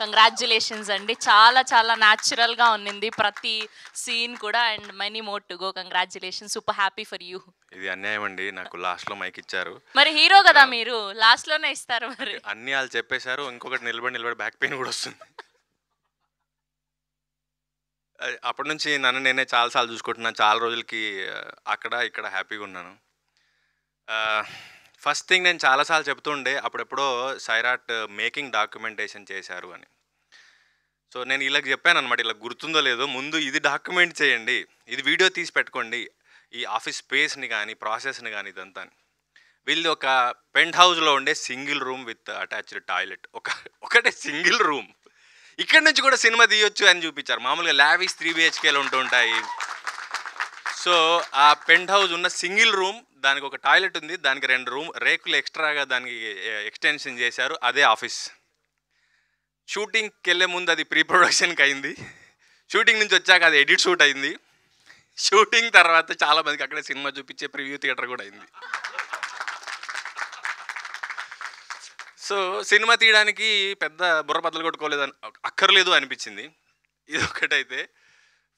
Congratulations అండి. చాలా చాలా న్యాచురల్గా ఉన్నింది ప్రతి సీన్ కూడా. And many more to go. Congratulations, super happy for you. ఇది అన్యాయం అండి, నాకు లాస్ట్లో మైక్ ఇచ్చారు. మరి హీరో కదా మీరు, లాస్ట్లోనే ఇస్తారు మరి. అన్ని వాళ్ళు చెప్పేశారు, ఇంకొకటి నిలబడి బ్యాక్ పెయిన్ కూడా వస్తుంది. అప్పటి నుంచి నన్ను నేనే చాలాసార్లు చూసుకుంటున్నాను. చాలా రోజులకి అక్కడ ఇక్కడ హ్యాపీగా ఉన్నాను. ఫస్ట్ థింగ్ నేను చాలాసార్లు చెప్తుండే, అప్పుడెప్పుడో సైరాట్ మేకింగ్ డాక్యుమెంటేషన్ చేశారు అని. సో నేను ఇలా చెప్పాను అనమాట, ఇలా గుర్తుందో లేదో, ముందు ఇది డాక్యుమెంట్ చేయండి, ఇది వీడియో తీసి పెట్టుకోండి, ఈ ఆఫీస్ స్పేస్ని కానీ ప్రాసెస్ని కానీ ఇదంతా. వీళ్ళది ఒక పెంట్ హౌస్లో ఉండే single room with attached toilet, ఒకటే సింగిల్ రూమ్. ఇక్కడి నుంచి కూడా సినిమా తీయొచ్చు అని చూపించారు. మామూలుగా లావిష్ 3 BHKలు ఉంటూ ఉంటాయి. సో ఆ పెంట్ హౌస్ ఉన్న సింగిల్ రూమ్, దానికి ఒక టాయిలెట్ ఉంది, దానికి 2 రూమ్ రేకులు ఎక్స్ట్రాగా దానికి ఎక్స్టెన్షన్ చేశారు, అదే ఆఫీస్. షూటింగ్కి వెళ్ళే ముందు అది ప్రీ ప్రొడక్షన్కి అయింది, షూటింగ్ నుంచి వచ్చాక అది ఎడిట్ షూట్ అయింది, షూటింగ్ తర్వాత చాలామందికి అక్కడే సినిమా చూపించే ప్రివ్యూ థియేటర్ కూడా అయింది. సో సినిమా తీయడానికి పెద్ద బుర్ర బద్దలు కొట్టుకోలేదు, అక్కర్లేదు అనిపించింది. ఇది ఒకటైతే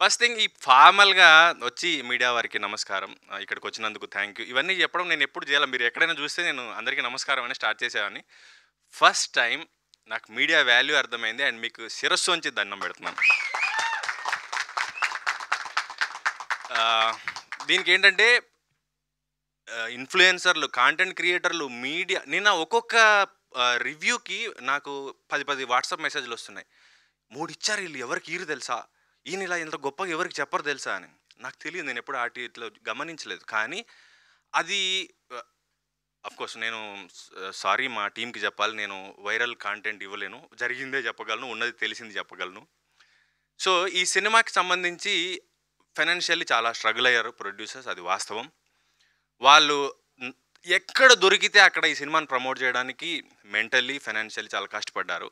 ఫస్ట్ థింగ్, ఈ ఫార్మల్గా వచ్చి మీడియా వారికి నమస్కారం, ఇక్కడికి వచ్చినందుకు థ్యాంక్ యూ, ఇవన్నీ చెప్పడం నేను ఎప్పుడు చేయాలి. మీరు ఎక్కడైనా చూస్తే నేను అందరికీ నమస్కారం అని స్టార్ట్ చేసేవాడిని. ఫస్ట్ టైం నాకు మీడియా వాల్యూ అర్థమైంది, అండ్ మీకు శిరస్సు నుంచి దండం పెడుతున్నాను. దీనికి ఏంటంటే ఇన్ఫ్లుయెన్సర్లు, కాంటెంట్ క్రియేటర్లు, మీడియా, నిన్న ఒక్కొక్క రివ్యూకి నాకు 10 వాట్సాప్ మెసేజ్లు వస్తున్నాయి. 3 ఇచ్చారు వీళ్ళు, ఎవరికి ఈరు తెలుసా, ఈయన ఇలా ఇంత గొప్పగా ఎవరికి చెప్పరు తెలుసా అని. నాకు తెలియదు, నేను ఎప్పుడు ఇట్లా గమనించలేదు. కానీ అది అఫ్కోర్స్ నేను సారీ మా టీంకి చెప్పాలి, నేను వైరల్ కాంటెంట్ ఇవ్వలేను, జరిగిందే చెప్పగలను, ఉన్నది తెలిసింది చెప్పగలను. సో ఈ సినిమాకి సంబంధించి ఫైనాన్షియల్లీ చాలా స్ట్రగుల్ అయ్యారు ప్రొడ్యూసర్స్, అది వాస్తవం. వాళ్ళు ఎక్కడ దొరికితే అక్కడ ఈ సినిమాని ప్రమోట్ చేయడానికి మెంటల్లీ ఫైనాన్షియల్లీ చాలా కష్టపడ్డారు.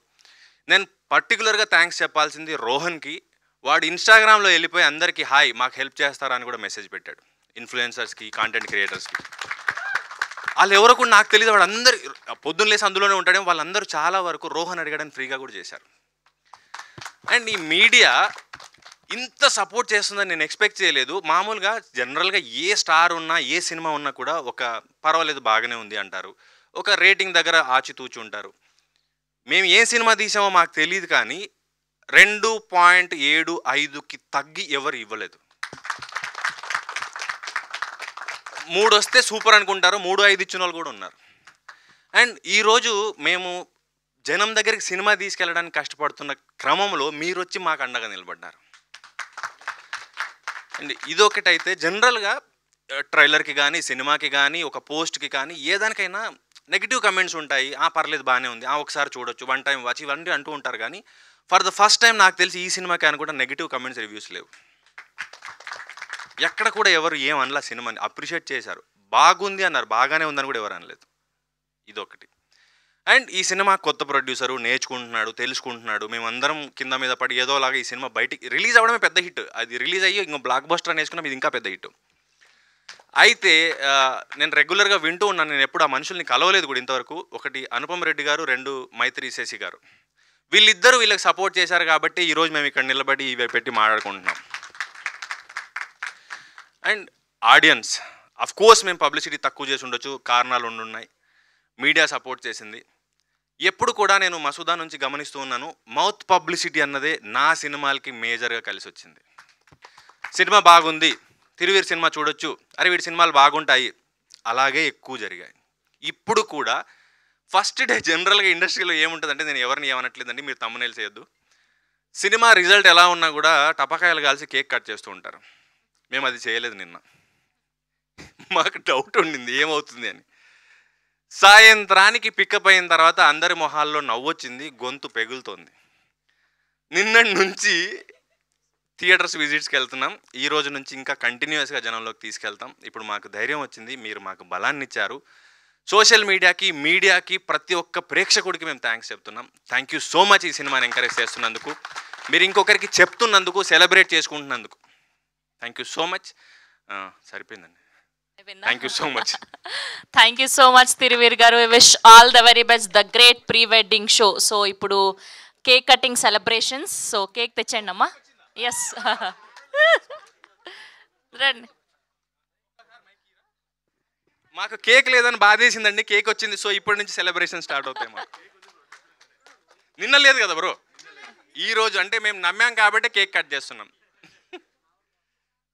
నేను పర్టికులర్గా థ్యాంక్స్ చెప్పాల్సింది రోహన్కి. వాడు ఇన్స్టాగ్రామ్లో వెళ్ళిపోయి అందరికీ హాయ్ మాకు హెల్ప్ చేస్తారా అని కూడా మెసేజ్ పెట్టాడు, ఇన్ఫ్లుయెన్సర్స్కి, కాంటెంట్ క్రియేటర్స్కి. వాళ్ళు ఎవరో కూడా నాకు తెలియదు, వాడు అందరు పొద్దున్న లేసి అందులోనే ఉంటాడేమో, వాళ్ళందరూ చాలా వరకు రోహన్ అడిగడానికి ఫ్రీగా కూడా చేశారు. అండ్ ఈ మీడియా ఇంత సపోర్ట్ చేస్తుందని నేను ఎక్స్పెక్ట్ చేయలేదు. మామూలుగా జనరల్గా ఏ స్టార్ ఉన్నా, ఏ సినిమా ఉన్నా కూడా ఒక పర్వాలేదు బాగానే ఉంది అంటారు, ఒక రేటింగ్ దగ్గర ఆచితూచి ఉంటారు. మేము ఏ సినిమా తీసామో మాకు తెలియదు, కానీ 2.75కి తగ్గి ఎవరు ఇవ్వలేదు. 3 వస్తే సూపర్ అనుకుంటారు, 3-5 ఇచ్చిన వాళ్ళు కూడా ఉన్నారు. అండ్ ఈరోజు మేము జనం దగ్గరికి సినిమా తీసుకెళ్ళడానికి కష్టపడుతున్న క్రమంలో మీరు వచ్చి మాకు అండగా నిలబడ్డారు. అండ్ ఇదొకటైతే జనరల్గా ట్రైలర్కి కానీ, సినిమాకి కానీ, ఒక పోస్ట్కి కానీ, ఏదానికైనా నెగిటివ్ కమెంట్స్ ఉంటాయి. పర్లేదు బాగానే ఉంది, ఒకసారి చూడొచ్చు, 1 టైం వాచ్, ఇవన్నీ అంటూ ఉంటారు. కానీ ఫర్ ద ఫస్ట్ టైం నాకు తెలిసి ఈ సినిమాకి అని కూడా నెగిటివ్ కమెంట్స్, రివ్యూస్ లేవు. ఎక్కడ కూడా ఎవరు ఏం అనలా, సినిమాని అప్రిషియేట్ చేశారు, బాగుంది అన్నారు, బాగానే ఉందని కూడా ఎవరు అనలేదు. ఇదొకటి. అండ్ ఈ సినిమా కొత్త ప్రొడ్యూసరు, నేర్చుకుంటున్నాడు, తెలుసుకుంటున్నాడు. మేమందరం కింద మీద పడి ఏదోలాగా ఈ సినిమా బయటికి రిలీజ్ అవ్వడమే పెద్ద హిట్. అది రిలీజ్ అయ్యి ఇంకో బ్లాక్ బస్టర్ అని వేసుకున్నాం, ఇది ఇంకా పెద్ద హిట్. అయితే నేను రెగ్యులర్గా వింటూ ఉన్నాను, నేను ఎప్పుడు ఆ మనుషుల్ని కలవలేదు కూడా ఇంతవరకు. ఒకటి అనుపమ్ రెడ్డి గారు, 2 మైత్రి శశి గారు. వీళ్ళిద్దరూ వీళ్ళకి సపోర్ట్ చేశారు కాబట్టి ఈరోజు మేము ఇక్కడ నిలబడి ఇవి పెట్టి మాట్లాడుకుంటున్నాం. అండ్ ఆడియన్స్, అఫ్కోర్స్ మేము పబ్లిసిటీ తక్కువ చేసి ఉండొచ్చు, కారణాలు ఉండున్నాయి. మీడియా సపోర్ట్ చేసింది. ఎప్పుడు కూడా నేను మసూదా నుంచి గమనిస్తూ ఉన్నాను, మౌత్ పబ్లిసిటీ అన్నదే నా సినిమాలకి మేజర్గా కలిసి వచ్చింది. సినిమా బాగుంది, తిరువీర్ సినిమా చూడొచ్చు, అరే వీడి సినిమాలు బాగుంటాయి, అలాగే ఎక్కువ జరిగాయి. ఇప్పుడు కూడా ఫస్ట్ డే జనరల్గా ఇండస్ట్రీలో ఏముంటుందంటే, నేను ఎవరిని ఏమనట్లేదండి, మీరు తమ్మునేలు చేయొద్దు, సినిమా రిజల్ట్ ఎలా ఉన్నా కూడా టపకాయలు కాల్చి కేక్ కట్ చేస్తూ ఉంటారు. మేము అది చేయలేదు. నిన్న మాకు డౌట్ ఉండింది ఏమవుతుంది అని. సాయంత్రానికి పికప్ అయిన తర్వాత అందరి మొహాల్లో నవ్వొచ్చింది, గొంతు పెగులుతోంది. నిన్నటి నుంచి థియేటర్స్ విజిట్స్కి వెళ్తున్నాం, ఈ రోజు నుంచి ఇంకా కంటిన్యూస్గా జనంలోకి తీసుకెళ్తాం. ఇప్పుడు మాకు ధైర్యం వచ్చింది, మీరు మాకు బలాన్ని ఇచ్చారు. సోషల్ మీడియాకి, మీడియాకి, ప్రతి ఒక్క ప్రేక్షకుడికి మేము థ్యాంక్స్ చెప్తున్నాం. థ్యాంక్ యూ సో మచ్ ఈ సినిమాని ఎంకరేజ్ చేస్తున్నందుకు, మీరు ఇంకొకరికి చెప్తున్నందుకు, సెలబ్రేట్ చేసుకుంటున్నందుకు థ్యాంక్ యూ సో మచ్. సరిపోయిందండి. Thank you so much. Thank you so much Tiruvir garu. I wish all the very best, the great pre-wedding show. So ఇప్పుడు cake cutting celebrations. So cake తెచ్చండి అమ్మా. Yes రండి. మాకు cake లేదని బాధేసిందండి, cake వచ్చింది. So ఇప్పటి నుంచి సెలబ్రేషన్ స్టార్ట్ అవుతాయి మాకు. నిన్న లేదు కదా బ్రో, ఈ రోజు అంటే మేము నమ్మాం కాబట్టి కేక్ కట్ చేస్తున్నాం.